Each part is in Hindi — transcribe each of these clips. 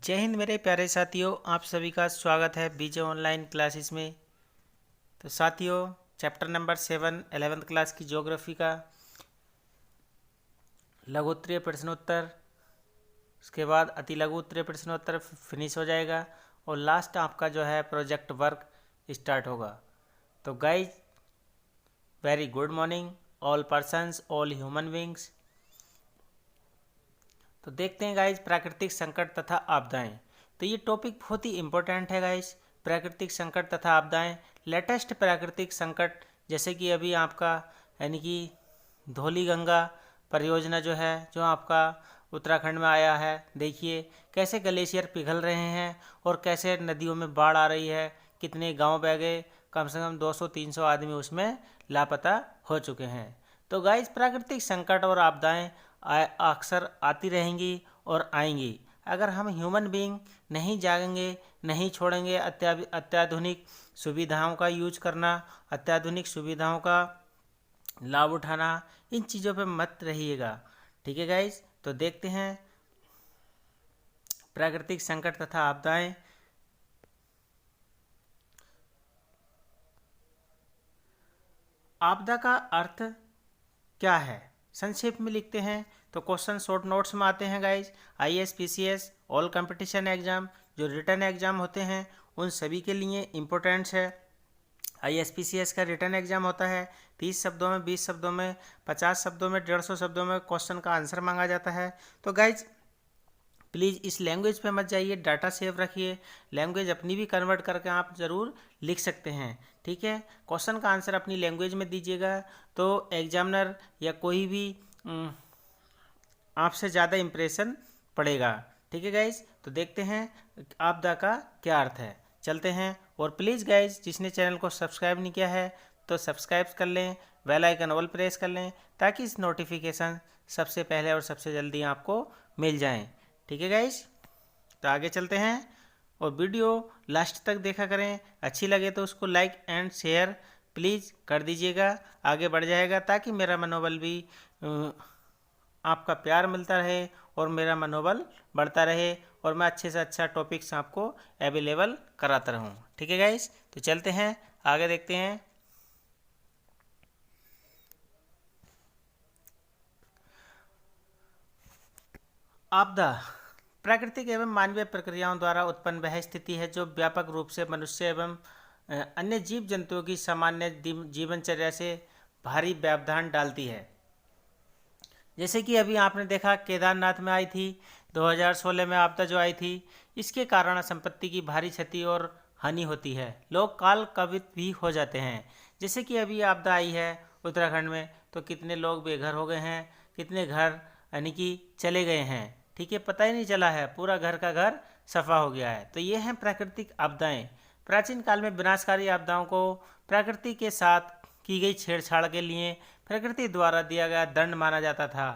जय हिंद मेरे प्यारे साथियों, आप सभी का स्वागत है बीजे ऑनलाइन क्लासेस में। तो साथियों, चैप्टर नंबर 7 11th क्लास की ज्योग्राफी का लघु उत्तरीय प्रश्नोत्तर, उसके बाद अति लघु उत्तरीय प्रश्नोत्तर फिनिश हो जाएगा और लास्ट आपका जो है प्रोजेक्ट वर्क स्टार्ट होगा। तो guys, very good morning all persons, all human beings. तो देखते हैं गाइज, प्राकृतिक संकट तथा आपदाएं। तो ये टॉपिक बहुत ही इम्पोर्टेंट है गाइज, प्राकृतिक संकट तथा आपदाएं। लेटेस्ट प्राकृतिक संकट जैसे कि अभी आपका यानी कि धौली गंगा परियोजना जो है, जो आपका उत्तराखंड में आया है। देखिए कैसे ग्लेशियर पिघल रहे हैं और कैसे नदियों में बाढ़ आ रही है, कितने गांव बह गए, कम से कम 200-300 आदमी उसमें लापता हो चुके हैं। तो गाइज, प्राकृतिक संकट और आपदाएं अक्सर आती रहेंगी और आएंगी। अगर हम ह्यूमन बीइंग नहीं जागेंगे, नहीं छोड़ेंगे अत्याधुनिक सुविधाओं का यूज करना, अत्याधुनिक सुविधाओं का लाभ उठाना, इन चीज़ों पे मत रहिएगा। ठीक है गाइज, तो देखते हैं प्राकृतिक संकट तथा आपदाएं। आपदा का अर्थ क्या है, संक्षेप में लिखते हैं तो क्वेश्चन शॉर्ट नोट्स में आते हैं guys. IAS, PCS, all competition exam, जो रिटर्न एग्जाम होते हैं उन सभी के लिए इम्पोर्टेंट्स है। आईएएस पीसीएस का रिटर्न एग्जाम होता है 30 शब्दों में, 20 शब्दों में, 50 शब्दों में, 150 शब्दों में क्वेश्चन का आंसर मांगा जाता है। तो गाइज प्लीज़ इस लैंग्वेज पे मत जाइए, डाटा सेव रखिए। लैंग्वेज अपनी भी कन्वर्ट करके आप ज़रूर लिख सकते हैं। ठीक है, क्वेश्चन का आंसर अपनी लैंग्वेज में दीजिएगा तो एग्जामिनर या कोई भी आपसे ज़्यादा इम्प्रेशन पड़ेगा। ठीक है गाइज, तो देखते हैं आपदा का क्या अर्थ है। चलते हैं, और प्लीज़ गाइज जिसने चैनल को सब्सक्राइब नहीं किया है तो सब्सक्राइब कर लें, बेल आइकन ऑल प्रेस कर लें ताकि इस नोटिफिकेशन सबसे पहले और सबसे जल्दी आपको मिल जाएं। ठीक है गाइज, तो आगे चलते हैं और वीडियो लास्ट तक देखा करें। अच्छी लगे तो उसको लाइक एंड शेयर प्लीज़ कर दीजिएगा, आगे बढ़ जाएगा ताकि मेरा मनोबल भी आपका प्यार मिलता रहे और मेरा मनोबल बढ़ता रहे और मैं अच्छे से अच्छा टॉपिक्स आपको अवेलेबल कराता रहूं। ठीक है गाइस, तो चलते हैं आगे, देखते हैं। आपदा प्राकृतिक एवं मानवीय प्रक्रियाओं द्वारा उत्पन्न वह स्थिति है जो व्यापक रूप से मनुष्य एवं अन्य जीव जंतुओं की सामान्य जीवनचर्या से भारी व्यवधान डालती है। जैसे कि अभी आपने देखा केदारनाथ में आई थी 2016 में आपदा जो आई थी, इसके कारण संपत्ति की भारी क्षति और हानि होती है, लोग काल कवित भी हो जाते हैं। जैसे कि अभी आपदा आई है उत्तराखंड में, तो कितने लोग बेघर हो गए हैं, कितने घर यानी कि चले गए हैं। ठीक है, पता ही नहीं चला है, पूरा घर का घर सफा हो गया है। तो ये हैं प्राकृतिक आपदाएं। प्राचीन काल में विनाशकारी आपदाओं को प्रकृति के साथ की गई छेड़छाड़ के लिए प्रकृति द्वारा दिया गया दंड माना जाता था।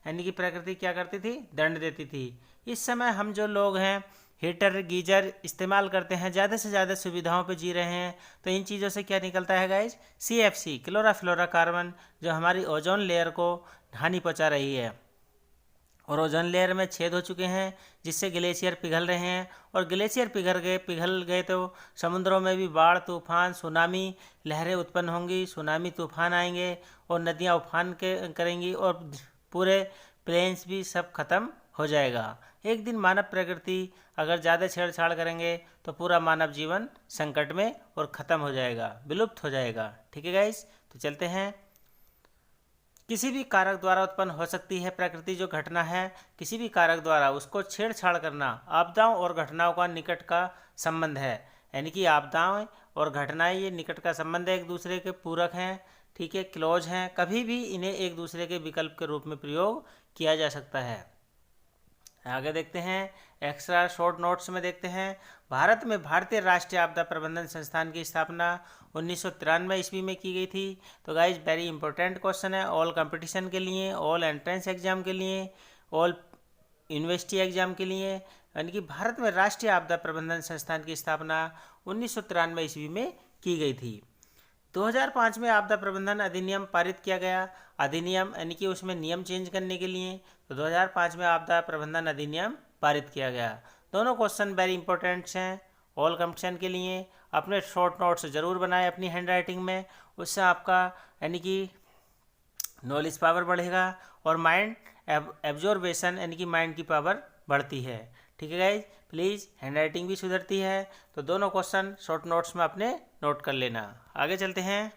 यानी कि प्रकृति क्या करती थी, दंड देती थी। इस समय हम जो लोग हैं हीटर गीजर इस्तेमाल करते हैं, ज़्यादा से ज़्यादा सुविधाओं पे जी रहे हैं, तो इन चीज़ों से क्या निकलता है गाइज, CFC क्लोरोफ्लोरोकार्बन, जो हमारी ओजोन लेयर को हानि पहुंचा रही है और ओजोन लेयर में छेद हो चुके हैं जिससे ग्लेशियर पिघल रहे हैं और ग्लेशियर पिघल गए तो समुद्रों में भी बाढ़, तूफान, सुनामी लहरें उत्पन्न होंगी, सुनामी तूफान आएंगे और नदियां उफान करेंगी और पूरे प्लेन्स भी सब खत्म हो जाएगा। एक दिन मानव प्रकृति अगर ज़्यादा छेड़छाड़ करेंगे तो पूरा मानव जीवन संकट में और ख़त्म हो जाएगा, विलुप्त हो जाएगा। ठीक है गाइस, तो चलते हैं। किसी भी कारक द्वारा उत्पन्न हो सकती है प्रकृति जो घटना है, किसी भी कारक द्वारा उसको छेड़छाड़ करना आपदाओं और घटनाओं का निकट का संबंध है। यानी कि आपदाएं और घटनाएं ये निकट का संबंध है, एक दूसरे के पूरक हैं। ठीक है, क्लोज हैं, कभी भी इन्हें एक दूसरे के विकल्प के रूप में प्रयोग किया जा सकता है। आगे देखते हैं, एक्स्ट्रा शॉर्ट नोट्स में देखते हैं। भारत में भारतीय राष्ट्रीय आपदा प्रबंधन संस्थान की स्थापना 1993 ईस्वी में की गई थी। तो गाइज वेरी इंपॉर्टेंट क्वेश्चन है, ऑल कंपटीशन के लिए, ऑल एंट्रेंस एग्जाम के लिए, ऑल यूनिवर्सिटी एग्जाम के लिए। यानी कि भारत में राष्ट्रीय आपदा प्रबंधन संस्थान की स्थापना 1993 ईस्वी में की गई थी। 2005 में आपदा प्रबंधन अधिनियम पारित किया गया। अधिनियम यानी कि उसमें नियम चेंज करने के लिए, तो 2005 में आपदा प्रबंधन अधिनियम पारित किया गया। दोनों क्वेश्चन वेरी इंपॉर्टेंट्स हैं ऑल कंपटीशन के लिए। अपने शॉर्ट नोट्स ज़रूर बनाएं अपनी हैंड राइटिंग में, उससे आपका यानी कि नॉलेज पावर बढ़ेगा और माइंड एब्जॉर्बेशन यानी कि माइंड की पावर बढ़ती है। ठीक है गाइज, प्लीज़ हैंड राइटिंग भी सुधरती है। तो दोनों क्वेश्चन शॉर्ट नोट्स में अपने नोट कर लेना। आगे चलते हैं,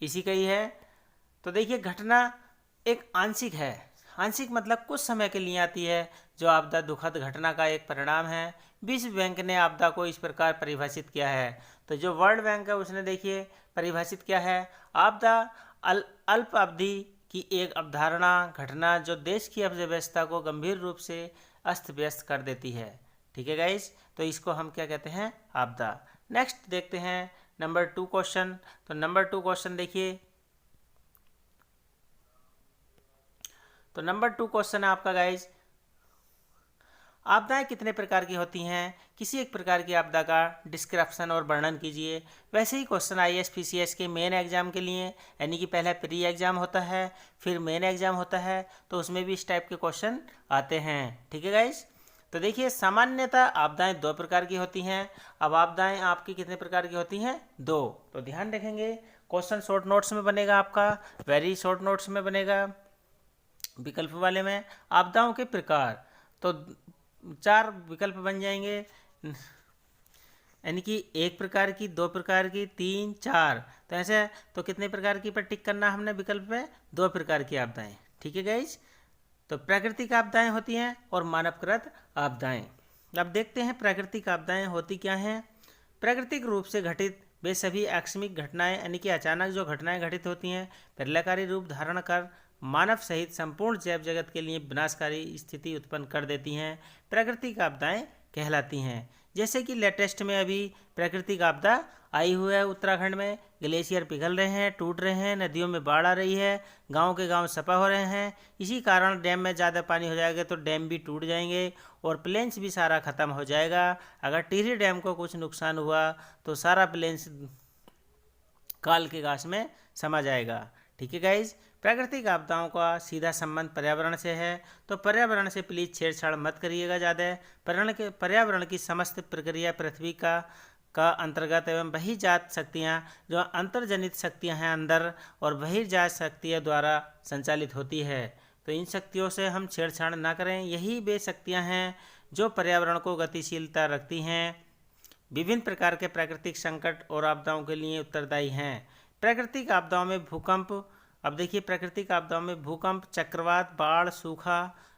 इसी का ही है। तो देखिए, घटना एक आंशिक है। आंशिक मतलब कुछ समय के लिए आती है, जो आपदा दुखद घटना का एक परिणाम है। विश्व बैंक ने आपदा को इस प्रकार परिभाषित किया है। तो जो वर्ल्ड बैंक है उसने देखिए परिभाषित किया है, आपदा अल्प अवधि की एक अवधारणा घटना जो देश की अर्थव्यवस्था को गंभीर रूप से अस्त व्यस्त कर देती है। ठीक है गाइस, तो इसको हम क्या कहते हैं, आपदा। नेक्स्ट देखते हैं नंबर 2 क्वेश्चन। तो नंबर 2 क्वेश्चन देखिए, तो नंबर 2 क्वेश्चन है आपका गाइज, आपदाएं कितने प्रकार की होती हैं, किसी एक प्रकार की आपदा का डिस्क्रिप्शन और वर्णन कीजिए। वैसे ही क्वेश्चन ISPCS के मेन एग्जाम के लिए, यानी कि पहले प्री एग्जाम होता है फिर मेन एग्जाम होता है, तो उसमें भी इस टाइप के क्वेश्चन आते हैं। ठीक है गाइज, तो देखिए सामान्यतः आपदाएं 2 प्रकार की होती हैं। अब आपदाएं आपकी कितने प्रकार की होती हैं, 2। तो ध्यान रखेंगे, क्वेश्चन शॉर्ट नोट्स में बनेगा आपका, वेरी शॉर्ट नोट्स में बनेगा। विकल्प वाले में आपदाओं के प्रकार, तो 4 विकल्प बन जाएंगे, यानी कि 1 प्रकार की, 2 प्रकार की, 3, 4। तो ऐसे तो कितने प्रकार की पर टिक करना हमने विकल्प में, 2 प्रकार की आपदाएं। ठीक है गाइज, तो प्राकृतिक आपदाएं होती हैं और मानवकृत आपदाएं। अब देखते हैं प्राकृतिक आपदाएं होती क्या हैं। प्राकृतिक रूप से घटित वे सभी आकस्मिक घटनाएं, यानी कि अचानक जो घटनाएं घटित होती हैं, प्रलयकारी रूप धारण कर मानव सहित संपूर्ण जैव जगत के लिए विनाशकारी स्थिति उत्पन्न कर देती हैं, प्राकृतिक आपदाएं कहलाती हैं। जैसे कि लेटेस्ट में अभी प्राकृतिक आपदा आई हुई है उत्तराखंड में, ग्लेशियर पिघल रहे हैं, टूट रहे हैं, नदियों में बाढ़ आ रही है, गांव के गांव सफा हो रहे हैं। इसी कारण डैम में ज़्यादा पानी हो जाएगा तो डैम भी टूट जाएंगे और प्लेन्स भी सारा ख़त्म हो जाएगा। अगर टिहरी डैम को कुछ नुकसान हुआ तो सारा प्लेन्स काल के गास में समा जाएगा। ठीक है गाइज, प्राकृतिक आपदाओं का सीधा संबंध पर्यावरण से है, तो पर्यावरण से प्लीज़ छेड़छाड़ मत करिएगा ज़्यादा। पर्यावरण की समस्त प्रक्रिया पृथ्वी का अंतर्गत एवं बहिर्जात शक्तियाँ, जो अंतर्जनित शक्तियाँ हैं अंदर, और बहिर्जात शक्तियों द्वारा संचालित होती है। तो इन शक्तियों से हम छेड़छाड़ ना करें। यही वे शक्तियाँ हैं जो पर्यावरण को गतिशीलता रखती हैं, विभिन्न प्रकार के प्राकृतिक संकट और आपदाओं के लिए उत्तरदायी हैं। प्राकृतिक आपदाओं में भूकंप, अब देखिए प्राकृतिक आपदाओं में भूकंप, चक्रवात, बाढ़, सूखा,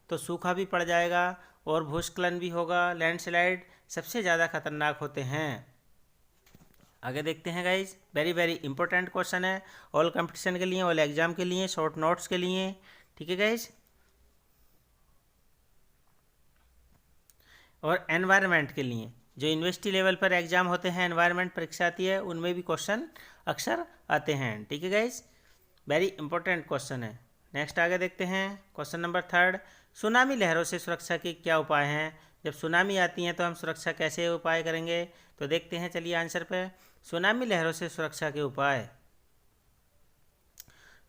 तो सूखा भी पड़ जाएगा और भूस्खलन भी होगा, लैंडस्लाइड सबसे ज़्यादा खतरनाक होते हैं। आगे देखते हैं guys, very very important question है ऑल कंपटीशन के लिए, ऑल एग्जाम के लिए, शॉर्ट नोट्स के लिए। ठीक है गाइज, और एनवायरनमेंट के लिए जो यूनिवर्सिटी लेवल पर एग्जाम होते हैं, एनवायरनमेंट परीक्षा आती है, उनमें भी क्वेश्चन अक्सर आते हैं। ठीक है गाइज, वेरी इंपॉर्टेंट क्वेश्चन है। नेक्स्ट आगे देखते हैं क्वेश्चन नंबर 3, सुनामी लहरों से सुरक्षा के क्या उपाय हैं। जब सुनामी आती हैं तो हम सुरक्षा कैसे उपाय करेंगे, तो देखते हैं चलिए आंसर पे। सुनामी लहरों से सुरक्षा के उपाय,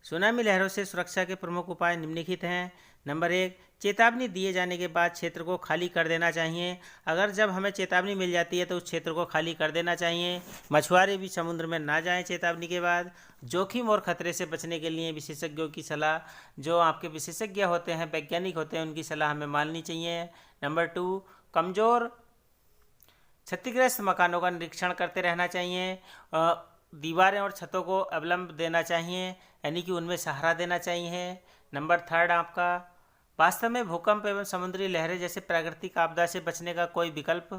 सुनामी लहरों से सुरक्षा के प्रमुख उपाय निम्नलिखित हैं। नंबर 1, चेतावनी दिए जाने के बाद क्षेत्र को खाली कर देना चाहिए। अगर जब हमें चेतावनी मिल जाती है तो उस क्षेत्र को खाली कर देना चाहिए। मछुआरे भी समुद्र में ना जाएं चेतावनी के बाद। जोखिम और खतरे से बचने के लिए विशेषज्ञों की सलाह, जो आपके विशेषज्ञ होते हैं, वैज्ञानिक होते हैं, उनकी सलाह हमें माननी चाहिए। नंबर 2, कमज़ोर क्षतिग्रस्त मकानों का निरीक्षण करते रहना चाहिए। दीवारें और छतों को अवलंब देना चाहिए, यानी कि उनमें सहारा देना चाहिए। नंबर 3 आपका, वास्तव में भूकंप एवं समुद्री लहरें जैसे प्राकृतिक आपदा से बचने का कोई विकल्प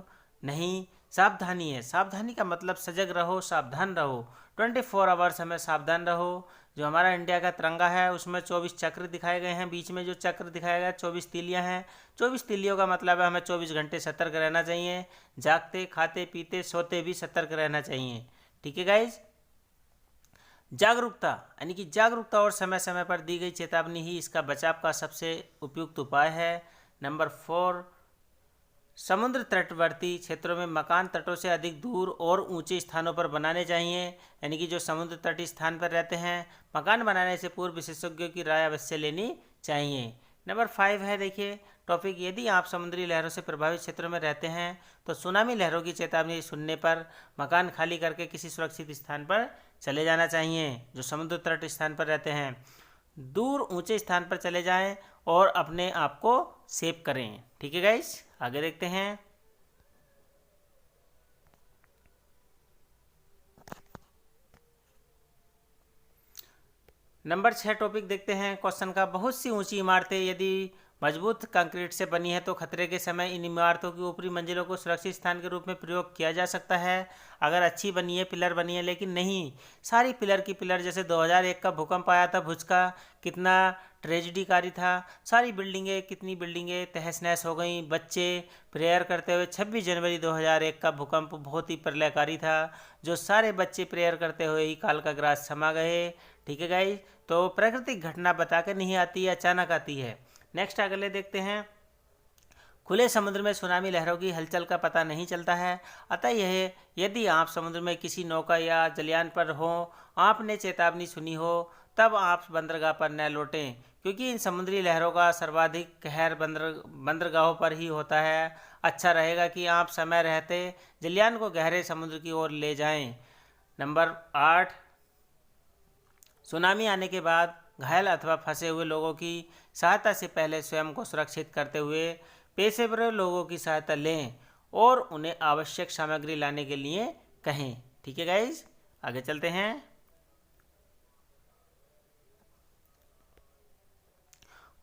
नहीं, सावधानी है। सावधानी का मतलब सजग रहो, सावधान रहो, 24 आवर्स हमें सावधान रहो। जो हमारा इंडिया का तिरंगा है उसमें 24 चक्र दिखाए गए हैं, बीच में जो चक्र दिखाया गया 24 तीलियां हैं। 24 तीलियों का मतलब है हमें 24 घंटे सतर्क रहना चाहिए, जागते, खाते, पीते, सोते भी सतर्क रहना चाहिए। ठीक है गाइज, जागरूकता, यानी कि जागरूकता और समय समय पर दी गई चेतावनी ही इसका बचाव का सबसे उपयुक्त उपाय है। नंबर 4, समुद्र तटवर्ती क्षेत्रों में मकान तटों से अधिक दूर और ऊंचे स्थानों पर बनाने चाहिए, यानी कि जो समुद्र तटीय स्थान पर रहते हैं, मकान बनाने से पूर्व विशेषज्ञों की राय अवश्य लेनी चाहिए। नंबर 5 है, देखिए टॉपिक, यदि आप समुद्री लहरों से प्रभावित क्षेत्रों में रहते हैं तो सुनामी लहरों की चेतावनी सुनने पर मकान खाली करके किसी सुरक्षित स्थान पर चले जाना चाहिए। जो समुद्र तट स्थान पर रहते हैं, दूर ऊंचे स्थान पर चले जाएं और अपने आप को सेव करें। ठीक है गाइस, आगे देखते हैं। नंबर 6 टॉपिक देखते हैं क्वेश्चन का। बहुत सी ऊंची इमारतें यदि मजबूत कंक्रीट से बनी है तो खतरे के समय इन इमारतों की ऊपरी मंजिलों को सुरक्षित स्थान के रूप में प्रयोग किया जा सकता है अगर अच्छी बनी है, पिलर बनी है। लेकिन नहीं, सारी पिलर की पिलर, जैसे 2001 का भूकंप आया था भुज का, कितना ट्रेजिडीकारी था। सारी बिल्डिंगें, कितनी बिल्डिंगें तहस नहस हो गई, बच्चे प्रेयर करते हुए। 26 जनवरी 2001 का भूकंप बहुत ही प्रलयकारी था, जो सारे बच्चे प्रेयर करते हुए ही काल का ग्रास समा गए। ठीक है गाइस, तो प्राकृतिक घटना बता के नहीं आती है, अचानक आती है। नेक्स्ट अगले देखते हैं। खुले समुद्र में सुनामी लहरों की हलचल का पता नहीं चलता है, अतः यह यदि आप समुद्र में किसी नौका या जलयान पर हो, आपने चेतावनी सुनी हो, तब आप बंदरगाह पर न लौटें, क्योंकि इन समुद्री लहरों का सर्वाधिक कहर बंदरगाहों पर ही होता है। अच्छा रहेगा कि आप समय रहते जलयान को गहरे समुद्र की ओर ले जाएं। नंबर 8, सुनामी आने के बाद घायल अथवा फंसे हुए लोगों की सहायता से पहले स्वयं को सुरक्षित करते हुए पेशेवर लोगों की सहायता लें और उन्हें आवश्यक सामग्री लाने के लिए कहें। ठीक है गाइज, आगे चलते हैं।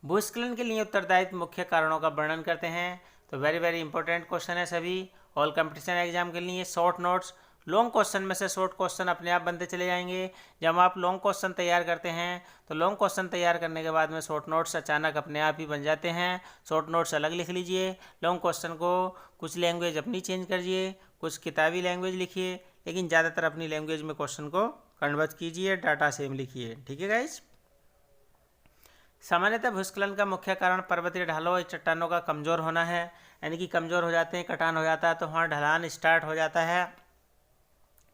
भूस्खलन के लिए उत्तरदायित्व मुख्य कारणों का वर्णन करते हैं। तो वेरी वेरी इंपॉर्टेंट क्वेश्चन है सभी ऑल कंपटीशन एग्जाम के लिए। शॉर्ट नोट्स, लॉन्ग क्वेश्चन में से शॉर्ट क्वेश्चन अपने आप बनते चले जाएंगे। जब आप लॉन्ग क्वेश्चन तैयार करते हैं तो लॉन्ग क्वेश्चन तैयार करने के बाद में शॉर्ट नोट्स अचानक अपने आप ही बन जाते हैं। शॉर्ट नोट्स अलग लिख लीजिए, लॉन्ग क्वेश्चन को कुछ लैंग्वेज अपनी चेंज करिए, कुछ किताबी लैंग्वेज लिखिए, लेकिन ज़्यादातर अपनी लैंग्वेज में क्वेश्चन को कन्वर्ट कीजिए, डाटा सेम लिखिए। ठीक है गाइज, सामान्यतः भूस्खलन का मुख्य कारण पर्वतीय ढालों और चट्टानों का कमज़ोर होना है, यानी कि कमज़ोर हो जाते हैं, कटान हो जाता है तो वहाँ ढलान स्टार्ट हो जाता है।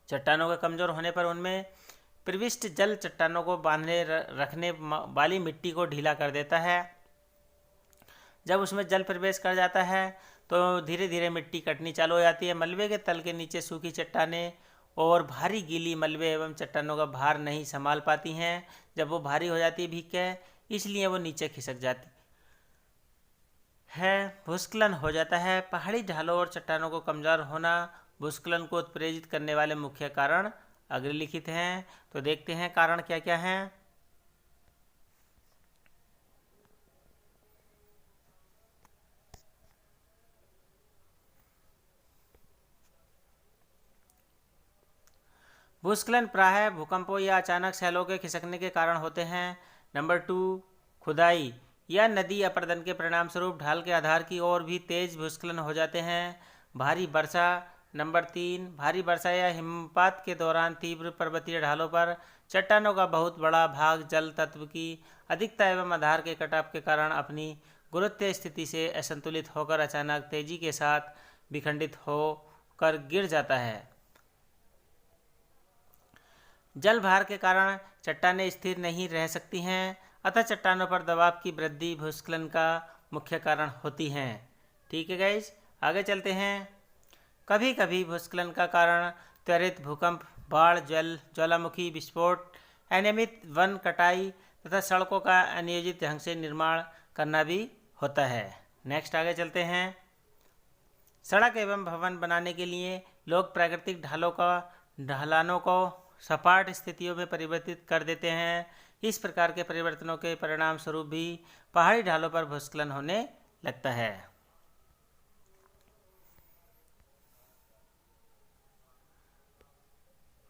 चट्टानों के कमज़ोर होने पर उनमें प्रविष्ट जल चट्टानों को बांधने रखने वाली मिट्टी को ढीला कर देता है। जब उसमें जल प्रवेश कर जाता है तो धीरे धीरे मिट्टी कटनी चालू हो जाती है। मलबे के तल के नीचे सूखी चट्टानें और भारी गीली मलबे एवं चट्टानों का भार नहीं संभाल पाती हैं। जब वो भारी हो जाती है भीग के, इसलिए वो नीचे खिसक जाती है, भूस्खलन हो जाता है। पहाड़ी ढालों और चट्टानों को कमज़ोर होना भूस्खलन को उत्प्रेरित करने वाले मुख्य कारण अग्रलिखित हैं। तो देखते हैं कारण क्या क्या हैं। भूस्खलन प्रायः भूकंपों या अचानक सैलों के खिसकने के कारण होते हैं। नंबर 2, खुदाई या नदी अपरदन के परिणाम स्वरूप ढाल के आधार की ओर भी तेज भूस्खलन हो जाते हैं। भारी वर्षा। नंबर 3, भारी वर्षा या हिमपात के दौरान तीव्र पर्वतीय ढालों पर चट्टानों का बहुत बड़ा भाग जल तत्व की अधिकता एवं आधार के कटाव के कारण अपनी गुरुत्वीय स्थिति से असंतुलित होकर अचानक तेजी के साथ विखंडित होकर गिर जाता है। जल भार के कारण चट्टानें स्थिर नहीं रह सकती हैं, अतः चट्टानों पर दबाव की वृद्धि भूस्खलन का मुख्य कारण होती हैं। ठीक है गाइज, आगे चलते हैं। कभी कभी भूस्खलन का कारण त्वरित भूकंप, बाढ़, ज्वालामुखी विस्फोट, अनियमित वन कटाई तथा सड़कों का अनियोजित ढंग से निर्माण करना भी होता है। नेक्स्ट आगे चलते हैं। सड़क एवं भवन बनाने के लिए लोग प्राकृतिक ढलानों को सपाट स्थितियों में परिवर्तित कर देते हैं। इस प्रकार के परिवर्तनों के परिणाम स्वरूप भी पहाड़ी ढालों पर भूस्खलन होने लगता है।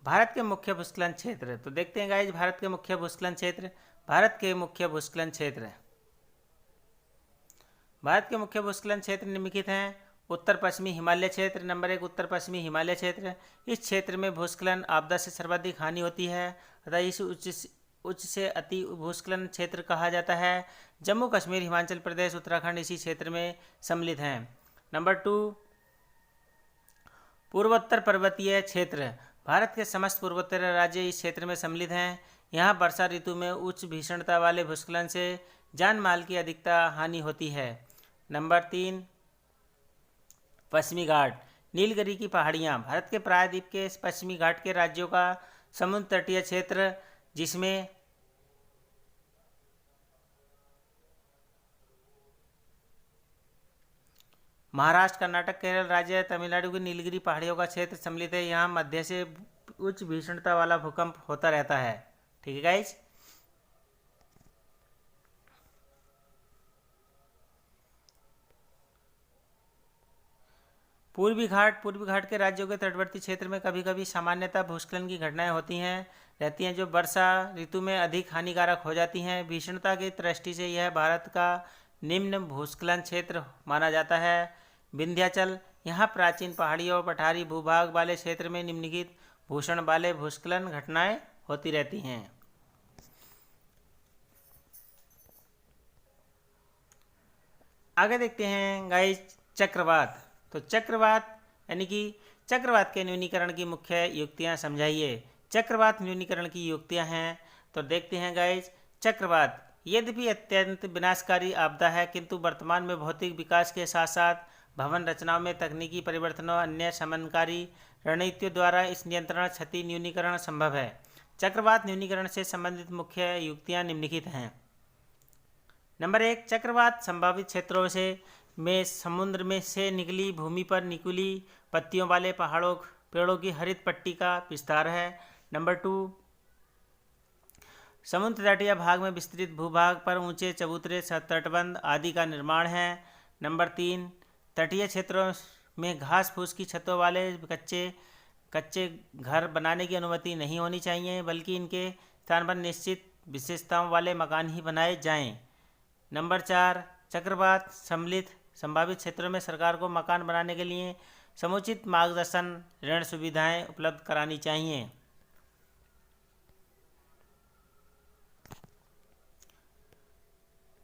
भारत के मुख्य भूस्खलन क्षेत्र, तो देखते हैं गाइज भारत के मुख्य भूस्खलन क्षेत्र। भारत के मुख्य भूस्खलन क्षेत्र निम्नलिखित हैं। उत्तर पश्चिमी हिमालय क्षेत्र। नंबर 1, उत्तर पश्चिमी हिमालय क्षेत्र। इस क्षेत्र में भूस्खलन आपदा से सर्वाधिक हानि होती है, अतः इस उच्च से अति भूस्खलन क्षेत्र कहा जाता है। जम्मू कश्मीर, हिमाचल प्रदेश, उत्तराखंड इसी क्षेत्र में सम्मिलित हैं। नंबर 2, पूर्वोत्तर पर्वतीय क्षेत्र। भारत के समस्त पूर्वोत्तर राज्य इस क्षेत्र में सम्मिलित हैं। यहाँ वर्षा ऋतु में उच्च भीषणता वाले भूस्खलन से जान माल की अधिकता हानि होती है। नंबर 3, पश्चिमी घाट। नीलगिरी की पहाड़ियाँ भारत के प्रायद्वीप के पश्चिमी घाट के राज्यों का समुद्र तटीय क्षेत्र, जिसमें महाराष्ट्र, कर्नाटक, केरल राज्य, तमिलनाडु की नीलगिरी पहाड़ियों का क्षेत्र सम्मिलित है। यहाँ मध्य से उच्च भीषणता वाला भूकंप होता रहता है। ठीक है गाइज। पूर्वी घाट के राज्यों के तटवर्ती क्षेत्र में कभी कभी सामान्यतः भूस्खलन की घटनाएं होती हैं रहती हैं, जो वर्षा ऋतु में अधिक हानिकारक हो जाती हैं। भीषणता की दृष्टि से यह भारत का निम्न भूस्खलन क्षेत्र माना जाता है। विंध्याचल, यहाँ प्राचीन पहाड़ियों और पठारी भूभाग वाले क्षेत्र में निम्नलिखित भूषण वाले भूस्खलन घटनाएं होती रहती हैं। आगे देखते हैं गाइस चक्रवात। तो चक्रवात यानी कि चक्रवात के न्यूनीकरण की मुख्य युक्तियां समझाइए। चक्रवात न्यूनीकरण की युक्तियां हैं, तो देखते हैं गाइस। चक्रवात यद्यपि अत्यंत विनाशकारी आपदा है, किंतु वर्तमान में भौतिक विकास के साथ साथ भवन रचनाओं में तकनीकी परिवर्तनों अन्य समन्वयकारी रणनीतियों द्वारा इस नियंत्रण क्षति न्यूनीकरण संभव है। चक्रवात न्यूनीकरण से संबंधित मुख्य युक्तियां निम्नलिखित हैं। नंबर 1, चक्रवात संभावित क्षेत्रों से में समुद्र में से निकली भूमि पर निकुली पत्तियों वाले पेड़ों की हरित पट्टी का विस्तार है। नंबर 2, समुद्र तटीय भाग में विस्तृत भूभाग पर ऊंचे चबूतरे, तटबंध आदि का निर्माण है। नंबर 3, तटीय क्षेत्रों में घास फूस की छतों वाले कच्चे घर बनाने की अनुमति नहीं होनी चाहिए, बल्कि इनके स्थान पर निश्चित विशेषताओं वाले मकान ही बनाए जाएं। नंबर 4, चक्रवात सम्मिलित संभावित क्षेत्रों में सरकार को मकान बनाने के लिए समुचित मार्गदर्शन ऋण सुविधाएं उपलब्ध करानी चाहिए।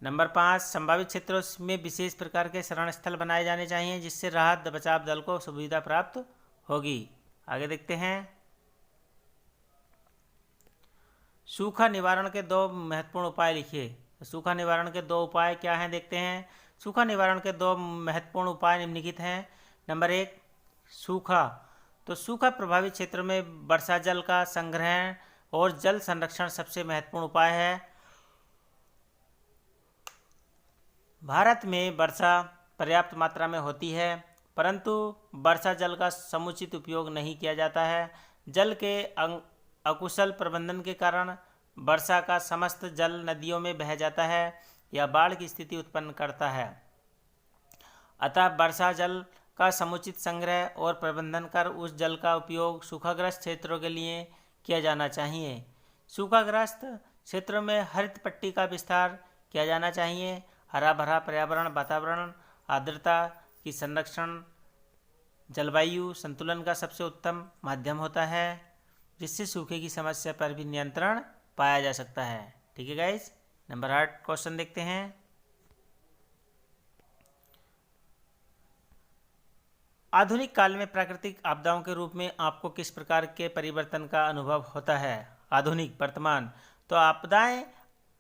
नंबर 5, संभावित क्षेत्रों में विशेष प्रकार के शरण स्थल बनाए जाने चाहिए, जिससे राहत बचाव दल को सुविधा प्राप्त होगी। आगे देखते हैं। सूखा निवारण के 2 महत्वपूर्ण उपाय लिखिए। सूखा निवारण के 2 उपाय क्या हैं, देखते हैं। सूखा निवारण के 2 महत्वपूर्ण उपाय निम्नलिखित हैं। नंबर 1, सूखा। तो सूखा प्रभावित क्षेत्रों में वर्षा जल का संग्रहण और जल संरक्षण सबसे महत्वपूर्ण उपाय है। भारत में वर्षा पर्याप्त मात्रा में होती है, परंतु वर्षा जल का समुचित उपयोग नहीं किया जाता है। जल के अकुशल प्रबंधन के कारण वर्षा का समस्त जल नदियों में बह जाता है या बाढ़ की स्थिति उत्पन्न करता है। अतः वर्षा जल का समुचित संग्रह और प्रबंधन कर उस जल का उपयोग सूखाग्रस्त क्षेत्रों के लिए किया जाना चाहिए। सूखाग्रस्त क्षेत्रों में हरित पट्टी का विस्तार किया जाना चाहिए। हरा भरा पर्यावरण, वातावरण, आर्द्रता की संरक्षण जलवायु संतुलन का सबसे उत्तम माध्यम होता है, जिससे सूखे की समस्या पर भी नियंत्रण पाया जा सकता है। ठीक है गाइस। नंबर 8 क्वेश्चन देखते हैं। आधुनिक काल में प्राकृतिक आपदाओं के रूप में आपको किस प्रकार के परिवर्तन का अनुभव होता है? आधुनिक, वर्तमान। तो आपदाएं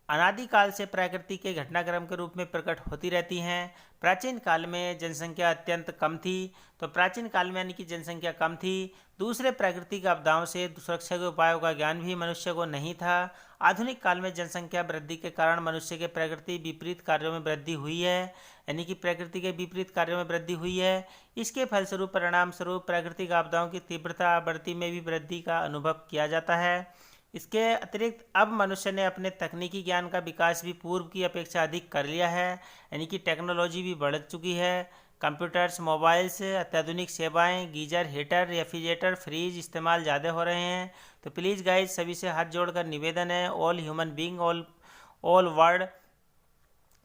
अनादिकाल से प्रकृति के घटनाक्रम के रूप में प्रकट होती रहती हैं। प्राचीन काल में जनसंख्या अत्यंत कम थी, तो प्राचीन काल में यानी कि जनसंख्या कम थी। दूसरे प्राकृतिक आपदाओं से सुरक्षा के उपायों का ज्ञान भी मनुष्य को नहीं था। आधुनिक काल में जनसंख्या वृद्धि के कारण मनुष्य के प्रकृति विपरीत कार्यों में वृद्धि हुई है, यानी कि प्रकृति के विपरीत कार्यों में वृद्धि हुई है। इसके फलस्वरूप परिणाम स्वरूप प्राकृतिक आपदाओं की तीव्रता आवृत्ति में भी वृद्धि का अनुभव किया जाता है। इसके अतिरिक्त अब मनुष्य ने अपने तकनीकी ज्ञान का विकास भी पूर्व की अपेक्षा अधिक कर लिया है, यानी कि टेक्नोलॉजी भी बढ़ चुकी है। कंप्यूटर्स, मोबाइल्स, अत्याधुनिक सेवाएं, गीजर, हीटर, रेफ्रिजरेटर, फ्रिज इस्तेमाल ज़्यादा हो रहे हैं। तो प्लीज़ गाइज सभी से हाथ जोड़कर निवेदन है, all human being, all world,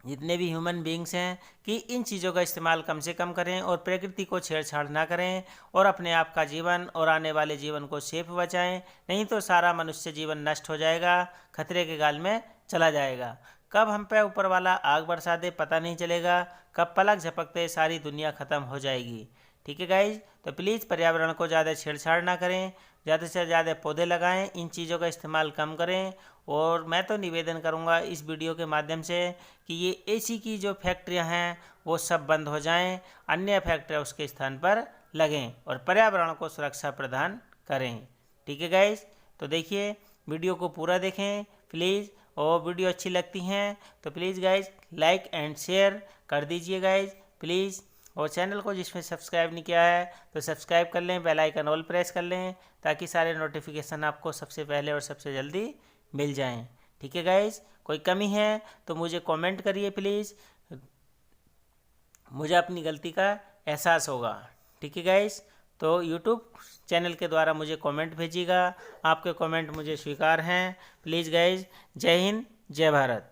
जितने भी ह्यूमन बींग्स हैं, कि इन चीज़ों का इस्तेमाल कम से कम करें और प्रकृति को छेड़छाड़ ना करें और अपने आप का जीवन और आने वाले जीवन को सेफ बचाएं। नहीं तो सारा मनुष्य जीवन नष्ट हो जाएगा, खतरे के गाल में चला जाएगा। कब हम पे ऊपर वाला आग बरसा दे पता नहीं चलेगा, कब पलक झपकते सारी दुनिया ख़त्म हो जाएगी। ठीक है गाइज। तो प्लीज़ पर्यावरण को ज़्यादा छेड़छाड़ ना करें, ज़्यादा से ज़्यादा पौधे लगाएं, इन चीज़ों का इस्तेमाल कम करें। और मैं तो निवेदन करूंगा इस वीडियो के माध्यम से कि ये एसी की जो फैक्ट्रियां हैं वो सब बंद हो जाएं, अन्य फैक्ट्रियां उसके स्थान पर लगें और पर्यावरण को सुरक्षा प्रदान करें। ठीक है गाइज। तो देखिए, वीडियो को पूरा देखें प्लीज़, और वीडियो अच्छी लगती हैं तो please guys like and share कर दीजिए गाइज प्लीज़। और चैनल को जिसमें सब्सक्राइब नहीं किया है तो सब्सक्राइब कर लें, बेल आइकन ऑल प्रेस कर लें, ताकि सारे नोटिफिकेशन आपको सबसे पहले और सबसे जल्दी मिल जाएं। ठीक है गाइज। कोई कमी है तो मुझे कमेंट करिए प्लीज़, मुझे अपनी गलती का एहसास होगा। ठीक है गाइज। तो यूट्यूब चैनल के द्वारा मुझे कमेंट भेजिएगा, आपके कमेंट मुझे स्वीकार हैं। प्लीज़ गाइज, जय हिंद, जय भारत।